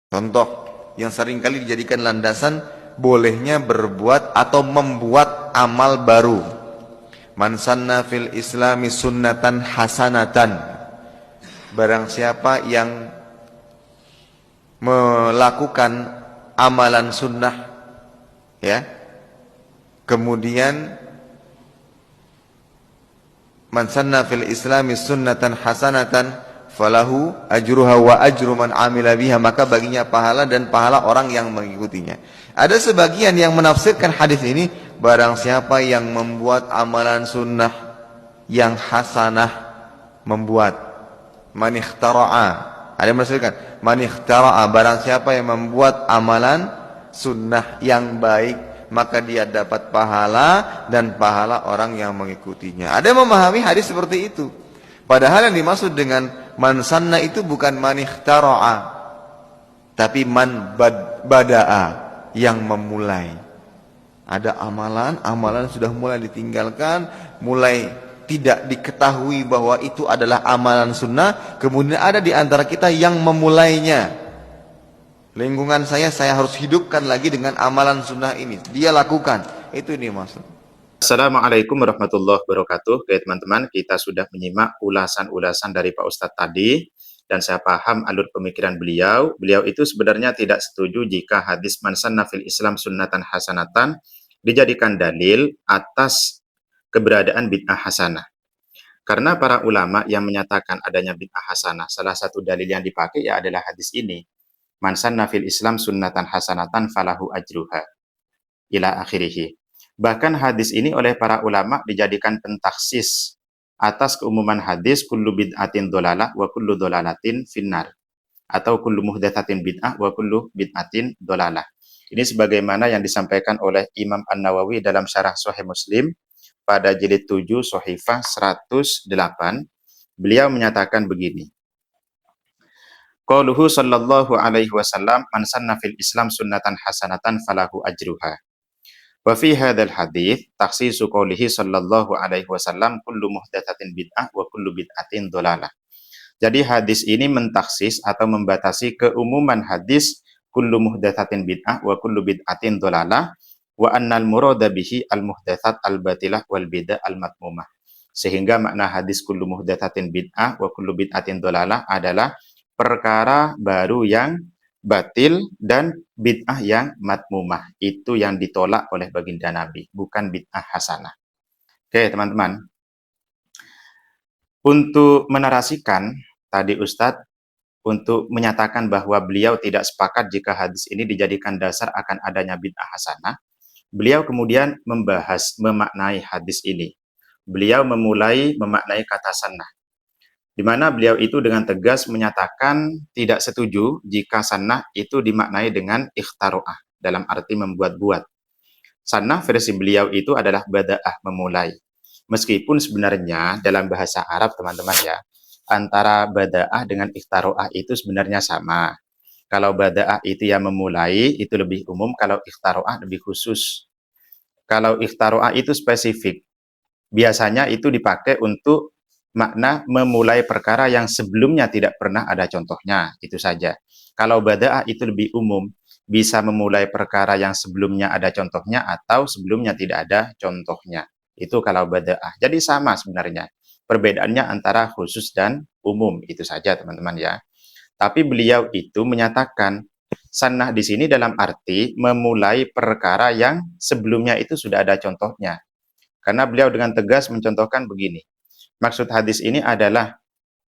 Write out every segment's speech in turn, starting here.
Contoh yang seringkali dijadikan landasan bolehnya berbuat atau membuat amal baru. Man sanna fil islami sunnatan hasanatan. Barang siapa yang melakukan amalan sunnah, ya, kemudian man sanna fil islami sunnatan hasanatan falahu ajruha wa ajru man amila biha, maka baginya pahala dan pahala orang yang mengikutinya. Ada sebagian yang menafsirkan hadis ini, barang siapa yang membuat amalan sunnah yang hasanah, membuat, man ikhtara'a, ada yang menafsirkan man ikhtara'a, barang siapa yang membuat amalan sunnah yang baik, maka dia dapat pahala dan pahala orang yang mengikutinya. Ada yang memahami hadis seperti itu. Padahal yang dimaksud dengan man sanna itu bukan man ikhtara'a, tapi man bada'a, yang memulai. Ada amalan sudah mulai ditinggalkan, mulai tidak diketahui bahwa itu adalah amalan sunnah, kemudian ada di antara kita yang memulainya. Lingkungan saya harus hidupkan lagi dengan amalan sunnah ini. Dia lakukan. Itu ini maksud. Assalamualaikum warahmatullahi wabarakatuh. Oke teman-teman, kita sudah menyimak ulasan-ulasan dari Pak Ustadz tadi. Dan saya paham alur pemikiran beliau. Beliau itu sebenarnya tidak setuju jika hadis man sanna fil Islam sunnatan hasanatan dijadikan dalil atas keberadaan bid'ah hasanah. Karena para ulama yang menyatakan adanya bid'ah hasanah, salah satu dalil yang dipakai ya adalah hadis ini. Man sanna fil Islam sunnatan hasanatan falahu ajruha. Ila akhirih. Bahkan hadis ini oleh para ulama dijadikan pentaksis atas keumuman hadis kullu bid'atin dolalah wa kullu dolalatin finnar, atau kullu muhdatsatin bid'ah wa kullu bid'atin dolalah. Ini sebagaimana yang disampaikan oleh Imam An-Nawawi dalam syarah Sahih Muslim pada jilid 7 Shahifah 108. Beliau menyatakan begini. Qauluhu sallallahu alaihi wasallam man sanna fil Islam sunnatan hasanatan falahu ajruha. Wa fi hadzal hadits takhsisu qoulihi sallallahu alaihi wasallam kullu muhdatsatin bid'ah wa kullu bid'atin dhalalah. Jadi hadis ini mentaksis atau membatasi keumuman hadis kullu muhdatsatin bid'ah wa kullu bid'atin dhalalah wa annal murada bihi al muhdatsat al batilah wal bid'ah al matmumah. Sehingga makna hadis kullu muhdatsatin bid'ah wa kullu bid'atin dhalalah adalah perkara baru yang batil dan bid'ah yang matmumah. Itu yang ditolak oleh baginda Nabi, bukan bid'ah hasanah. Oke teman-teman, untuk menarasikan tadi Ustadz, untuk menyatakan bahwa beliau tidak sepakat jika hadis ini dijadikan dasar akan adanya bid'ah hasanah, beliau kemudian memaknai hadis ini. Beliau memulai memaknai kata sanah, di mana beliau itu dengan tegas menyatakan tidak setuju jika sanah itu dimaknai dengan ikhtaro'ah, dalam arti membuat-buat. Sanah versi beliau itu adalah bada'ah, memulai. Meskipun sebenarnya dalam bahasa Arab teman-teman ya, antara bada'ah dengan ikhtaro'ah itu sebenarnya sama. Kalau bada'ah itu yang memulai, itu lebih umum, kalau ikhtaro'ah lebih khusus. Kalau ikhtaro'ah itu spesifik, biasanya itu dipakai untuk makna memulai perkara yang sebelumnya tidak pernah ada contohnya, itu saja. Kalau bada'ah itu lebih umum, bisa memulai perkara yang sebelumnya ada contohnya atau sebelumnya tidak ada contohnya. Itu kalau bada'ah. Jadi sama sebenarnya. Perbedaannya antara khusus dan umum, itu saja teman-teman ya. Tapi beliau itu menyatakan sanah di sini dalam arti memulai perkara yang sebelumnya itu sudah ada contohnya. Karena beliau dengan tegas mencontohkan begini. Maksud hadis ini adalah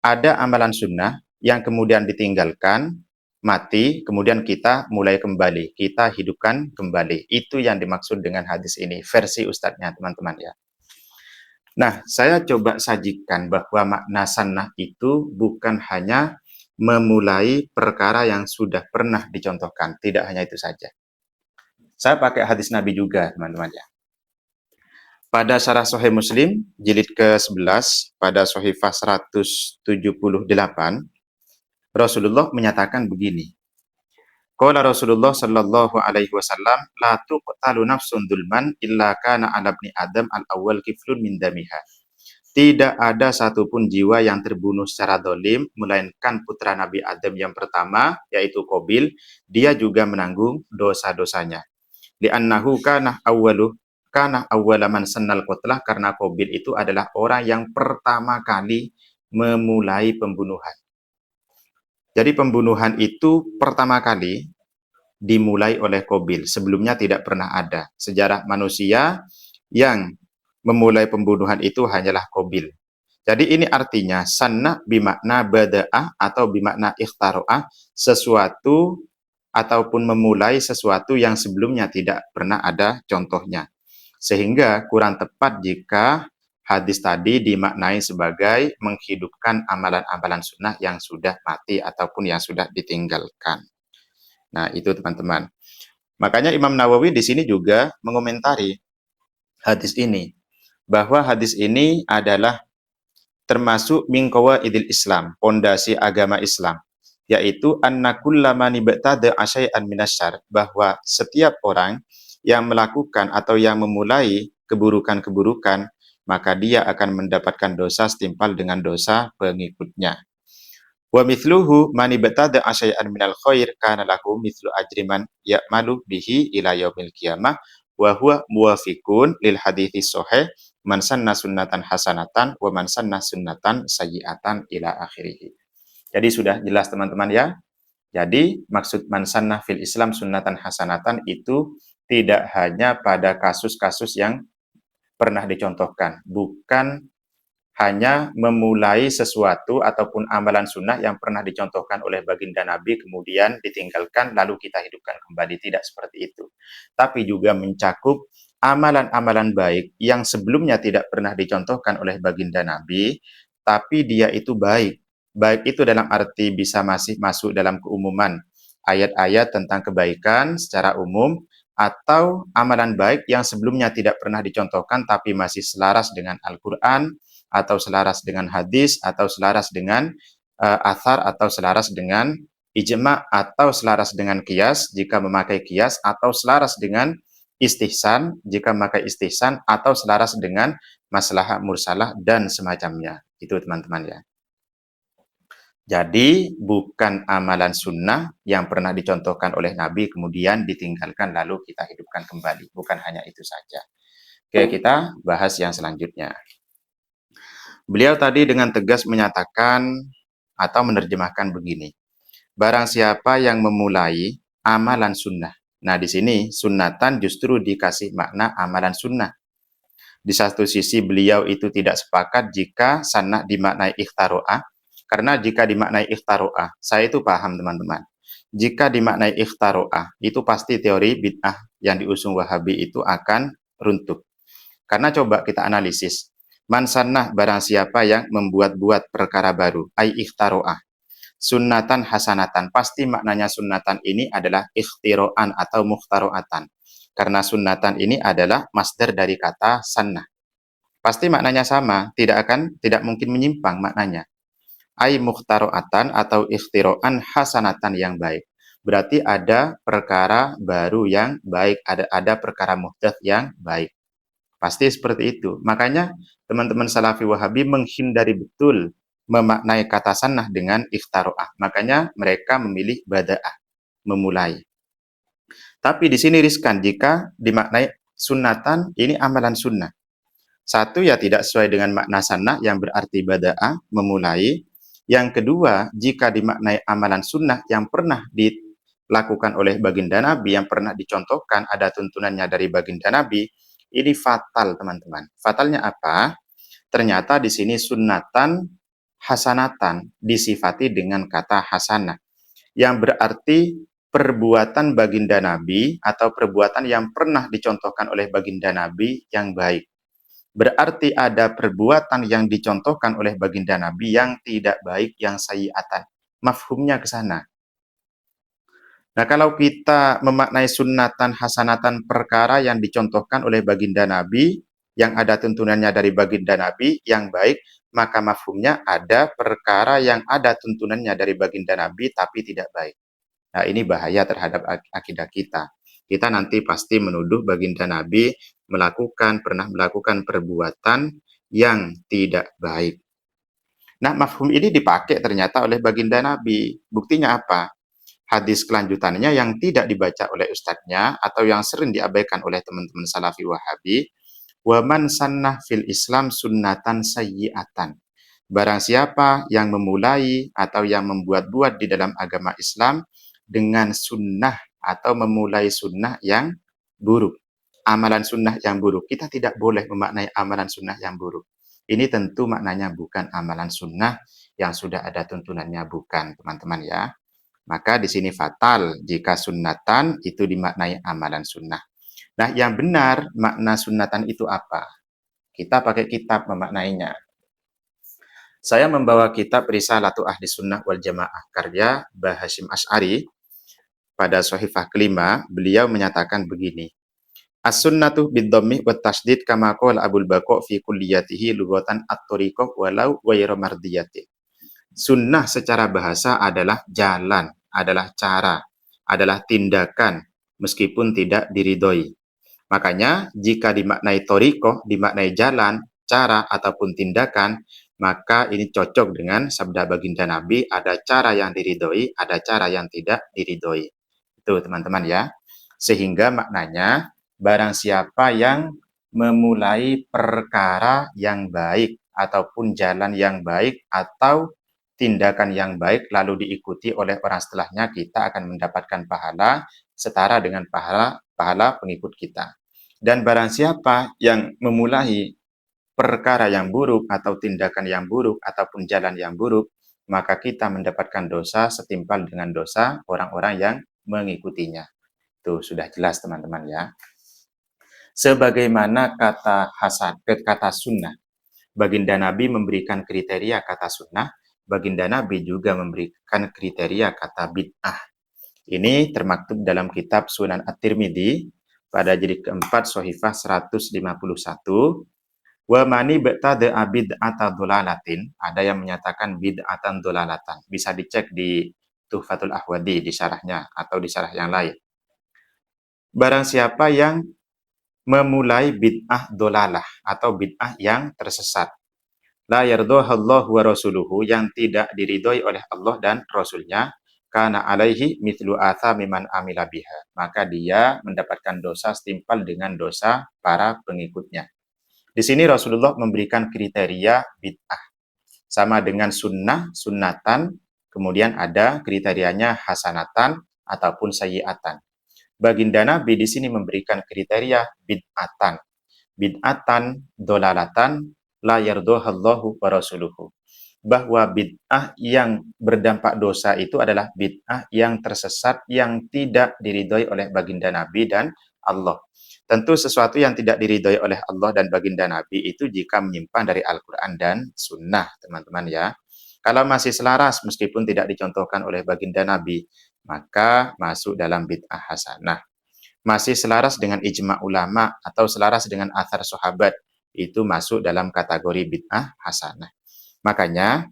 ada amalan sunnah yang kemudian ditinggalkan, mati, kemudian kita mulai kembali, kita hidupkan kembali. Itu yang dimaksud dengan hadis ini, versi ustadznya teman-teman ya. Nah, saya coba sajikan bahwa makna sunnah itu bukan hanya memulai perkara yang sudah pernah dicontohkan, tidak hanya itu saja. Saya pakai hadis Nabi juga teman-teman ya. Pada syarah Sahih Muslim, jilid ke-11, pada Shahifah 178, Rasulullah menyatakan begini. Qala Rasulullah sallallahu alaihi wasallam, la tuqtalu nafsun dzulman illa kana 'ala ibni Adam al-awwal kiflun min damiha. tidak ada satupun jiwa yang terbunuh secara dolim, melainkan putra Nabi Adam yang pertama, yaitu Qabil, dia juga menanggung dosa-dosanya. Li'annahu kana awwala man sannal qatlah, karena Qabil itu adalah orang yang pertama kali memulai pembunuhan. Jadi pembunuhan itu pertama kali dimulai oleh Qabil. Sebelumnya tidak pernah ada. Sejarah manusia yang memulai pembunuhan itu hanyalah Qabil. Jadi ini artinya sanna bimakna bada'ah atau bimakna ikhtaro'ah, sesuatu ataupun memulai sesuatu yang sebelumnya tidak pernah ada contohnya. Sehingga kurang tepat jika hadis tadi dimaknai sebagai menghidupkan amalan-amalan sunnah yang sudah mati ataupun yang sudah ditinggalkan. Nah, itu teman-teman. Makanya Imam Nawawi di sini juga mengomentari hadis ini, bahwa hadis ini adalah termasuk min qawaidil Islam, pondasi agama Islam, yaitu anna kullama nibtada asyai'an minasyarr, bahwa setiap orang yang melakukan atau yang memulai keburukan-keburukan, maka dia akan mendapatkan dosa setimpal dengan dosa pengikutnya. Wa mithluhu man ibtada asyai'an minal khair kana lahu mithlu ajri man ya'malu bihi ila yaumil qiyamah wa huwa muwafiqun lil hadithi sahih man sanna sunnatan hasanatan wa man sanna sunnatan sayyi'atan ila akhirih. Jadi sudah jelas teman-teman ya. Jadi maksud man sanna fil Islam sunnatan hasanatan itu tidak hanya pada kasus-kasus yang pernah dicontohkan, bukan hanya memulai sesuatu ataupun amalan sunnah yang pernah dicontohkan oleh baginda Nabi kemudian ditinggalkan lalu kita hidupkan kembali, tidak seperti itu. Tapi juga mencakup amalan-amalan baik yang sebelumnya tidak pernah dicontohkan oleh baginda Nabi, tapi dia itu baik. Baik itu dalam arti bisa masih masuk dalam keumuman ayat-ayat tentang kebaikan secara umum, atau amalan baik yang sebelumnya tidak pernah dicontohkan tapi masih selaras dengan Al-Quran, atau selaras dengan hadis, atau selaras dengan athar, atau selaras dengan ijma', atau selaras dengan qiyas jika memakai qiyas, atau selaras dengan istihsan jika memakai istihsan, atau selaras dengan maslahah mursalah dan semacamnya. Itu teman-teman ya. Jadi bukan amalan sunnah yang pernah dicontohkan oleh Nabi kemudian ditinggalkan lalu kita hidupkan kembali. Bukan hanya itu saja. Oke, kita bahas yang selanjutnya. Beliau tadi dengan tegas menyatakan atau menerjemahkan begini. Barang siapa yang memulai amalan sunnah. Nah, di sini sunnatan justru dikasih makna amalan sunnah. Di satu sisi beliau itu tidak sepakat jika sanah dimaknai ikhtaro'ah. Karena jika dimaknai ikhtaro'ah, saya itu paham teman-teman. Jika dimaknai ikhtaro'ah, itu pasti teori bid'ah yang diusung Wahabi itu akan runtuh. Karena coba kita analisis. Man sannah, barang siapa yang membuat-buat perkara baru, ai ikhtaro'ah. Sunnatan hasanatan, pasti maknanya sunnatan ini adalah ikhtiro'an atau mukhtaro'atan. Karena sunnatan ini adalah masdar dari kata sannah. Pasti maknanya sama, tidak mungkin menyimpang maknanya. Ai mukhtaro'atan atau ikhtiro'an hasanatan yang baik. Berarti ada perkara baru yang baik, ada perkara muhdats yang baik. Pasti seperti itu. Makanya teman-teman Salafi Wahabi menghindari betul memaknai kata sannah dengan ikhtaro'ah. Makanya mereka memilih bada'ah, memulai. Tapi di sini riskan jika dimaknai sunnatan, ini amalan sunnah. Satu, ya tidak sesuai dengan makna sannah yang berarti bada'ah, memulai. Yang kedua, jika dimaknai amalan sunnah yang pernah dilakukan oleh baginda Nabi, yang pernah dicontohkan, ada tuntunannya dari baginda Nabi, ini fatal teman-teman. Fatalnya apa? Ternyata di sini sunnatan hasanatan disifati dengan kata hasanah, yang berarti perbuatan baginda Nabi atau perbuatan yang pernah dicontohkan oleh baginda Nabi yang baik. Berarti ada perbuatan yang dicontohkan oleh baginda Nabi yang tidak baik, yang sayyi'atan. Mafhumnya ke sana. Nah, kalau kita memaknai sunnatan hasanatan perkara yang dicontohkan oleh baginda Nabi, yang ada tuntunannya dari baginda Nabi yang baik, maka mafhumnya ada perkara yang ada tuntunannya dari baginda Nabi tapi tidak baik. Nah, ini bahaya terhadap akidah kita. Kita nanti pasti menuduh baginda Nabi pernah melakukan perbuatan yang tidak baik. Nah, mafhum ini dipakai ternyata oleh baginda Nabi. Buktinya apa? Hadis kelanjutannya yang tidak dibaca oleh ustadznya atau yang sering diabaikan oleh teman-teman Salafi Wahabi, wa man sannah fil Islam sunnatan sayyi'atan. Barang siapa yang memulai atau yang membuat-buat di dalam agama Islam dengan sunnah atau memulai sunnah yang buruk. Amalan sunnah yang buruk. Kita tidak boleh memaknai amalan sunnah yang buruk. Ini tentu maknanya bukan amalan sunnah yang sudah ada tuntunannya, bukan, teman-teman ya. Maka di sini fatal jika sunnatan itu dimaknai amalan sunnah. Nah, yang benar makna sunnatan itu apa? Kita pakai kitab memaknainya. Saya membawa kitab Risalatu Ahli Sunnah wal Jamaah karya Bah Hashim Asy'ari. Pada Shahifah kelima, beliau menyatakan begini. As-sunnatu bid-dhammi wat tasydid kama qala Abul Baqa fi kulliyatihi lughatan at-thariqah walau ghairu mardiyatin. Sunnah secara bahasa adalah jalan, adalah cara, adalah tindakan meskipun tidak diridhoi. Makanya jika dimaknai thariqah, dimaknai jalan, cara ataupun tindakan, maka ini cocok dengan sabda baginda Nabi, ada cara yang diridhoi, ada cara yang tidak diridhoi. Itu teman-teman ya. Sehingga maknanya barang siapa yang memulai perkara yang baik ataupun jalan yang baik atau tindakan yang baik lalu diikuti oleh orang setelahnya, kita akan mendapatkan pahala setara dengan pahala pengikut kita. Dan barang siapa yang memulai perkara yang buruk atau tindakan yang buruk ataupun jalan yang buruk, maka kita mendapatkan dosa setimpal dengan dosa orang-orang yang mengikutinya. Itu sudah jelas teman-teman ya. Sebagaimana kata sunnah, baginda Nabi memberikan kriteria kata sunnah, baginda Nabi juga memberikan kriteria kata bid'ah. Ini termaktub dalam kitab Sunan At-Tirmidzi pada jilid keempat Shahifah 151. Wa mani ba'tada bid'ata dhalalatin, ada yang menyatakan bid'atan dhalalatan. Bisa dicek di Tuhfatul Ahwadi di syarahnya atau di syarah yang lain. Barang siapa yang memulai bid'ah dhalalah atau bid'ah yang tersesat, la yardhahallahu wa rasuluhu, yang tidak diridhoi oleh Allah dan Rasulnya, kana alaihi mithlu athami man amila biha, maka dia mendapatkan dosa setimpal dengan dosa para pengikutnya. Di sini Rasulullah memberikan kriteria bid'ah. Sama dengan sunnah, sunnatan, kemudian ada kriterianya hasanatan ataupun sayyiatan. Baginda Nabi di sini memberikan kriteria bid'atan. Bid'atan dolalatan la yardhahallahu wa rasuluhu. Bahwa bid'ah yang berdampak dosa itu adalah bid'ah yang tersesat, yang tidak diridhoi oleh baginda Nabi dan Allah. Tentu sesuatu yang tidak diridhoi oleh Allah dan baginda Nabi itu jika menyimpang dari Al-Quran dan Sunnah, teman-teman ya. Kalau masih selaras meskipun tidak dicontohkan oleh baginda Nabi, maka masuk dalam bid'ah hasanah. Masih selaras dengan ijma ulama atau selaras dengan athar sahabat, itu masuk dalam kategori bid'ah hasanah. Makanya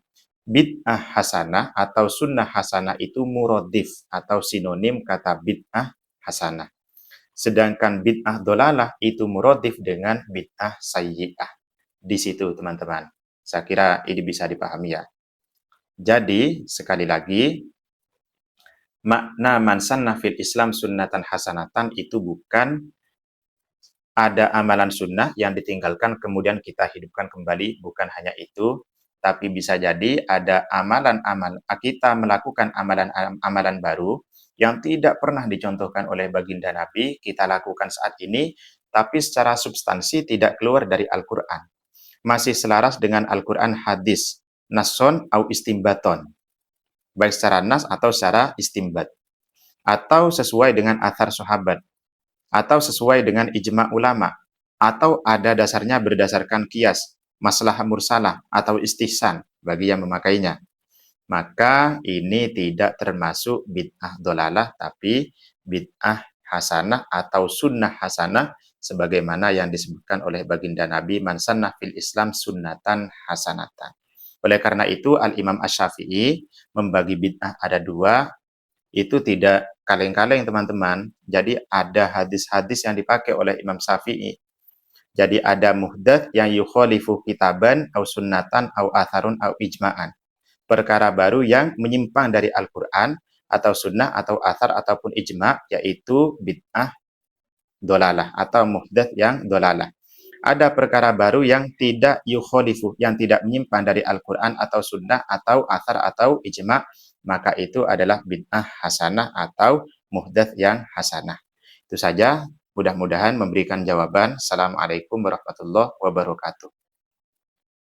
bid'ah hasanah atau sunnah hasanah itu muradif atau sinonim kata bid'ah hasanah. Sedangkan bid'ah dolalah itu muradif dengan bid'ah sayyi'ah. Di situ teman-teman. Saya kira ini bisa dipahami ya. Jadi sekali lagi, makna man sanna fil Islam sunnatan hasanatan itu bukan ada amalan sunnah yang ditinggalkan kemudian kita hidupkan kembali, bukan hanya itu, tapi bisa jadi ada kita melakukan amalan baru yang tidak pernah dicontohkan oleh baginda Nabi, kita lakukan saat ini, tapi secara substansi tidak keluar dari Al-Quran. Masih selaras dengan Al-Quran hadis, nason au istimbaton, baik secara nas atau secara istimbat, atau sesuai dengan athar sahabat, atau sesuai dengan ijma ulama, atau ada dasarnya berdasarkan kias, masalah mursalah, atau istihsan bagi yang memakainya. Maka ini tidak termasuk bid'ah dolalah, tapi bid'ah hasanah atau sunnah hasanah, sebagaimana yang disebutkan oleh baginda Nabi, man sannah fil Islam sunnatan hasanatan. Oleh karena itu, Al-Imam Asy-Syafi'i membagi bid'ah ada dua, itu tidak kaleng-kaleng teman-teman. Jadi ada hadis-hadis yang dipakai oleh Imam Syafi'i. Jadi ada muhdats yang yukhalifu kitaban au sunnatan au atharun au ijma'an. Perkara baru yang menyimpang dari Al-Qur'an atau sunnah atau athar ataupun ijma', yaitu bid'ah dolalah atau muhdats yang dolalah. Ada perkara baru yang tidak yukhalifu, yang tidak menyimpang dari Al-Qur'an atau sunnah atau athar atau ijma', maka itu adalah bid'ah hasanah atau muhdats yang hasanah. Itu saja, mudah-mudahan memberikan jawaban. Assalamualaikum warahmatullahi wabarakatuh.